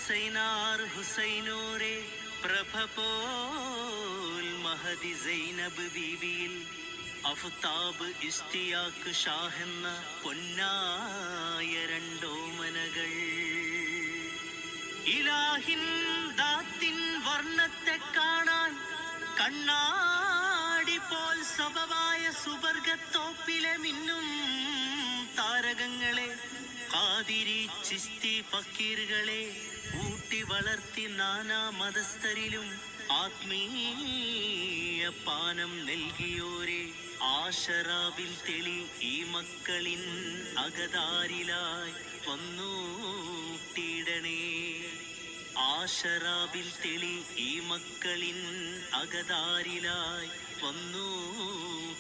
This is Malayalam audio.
ഹുസൈനാർ ഹുസൈനോരെ പ്രഭ പോൽ മഹദി സൈനബ് ബീവിയിൽ അഫ്താബ് ഇസ്തിയാക്ക് ഷാഹെന്ന പൊന്നായ രണ്ടോമനകൾ. ഇലാഹിൻ ദാത്തിൻ വർണ്ണത്തെ കാണാൻ കണ്ണാടി പോൽ സ്വഭാവായ സുബർഗത്തോപ്പിലെ മിന്നും താരകങ്ങളെ, ഖാദിരി ചിസ്തി ഫക്കീറുകളെ ഊട്ടി വളർത്തി നാനാ മതസ്ഥരിലും ആത്മീയ പാനം നൽകിയോരെ, ആശറാബിൽ തെളി ഈ മക്കളിൻ അകതാരിലായി വന്നൂട്ടിയിടണേ. ആശറാബിൽ തെളി ഈ മക്കളിൻ അകതാരിലായി വന്നൂട്ടിയിടണേ.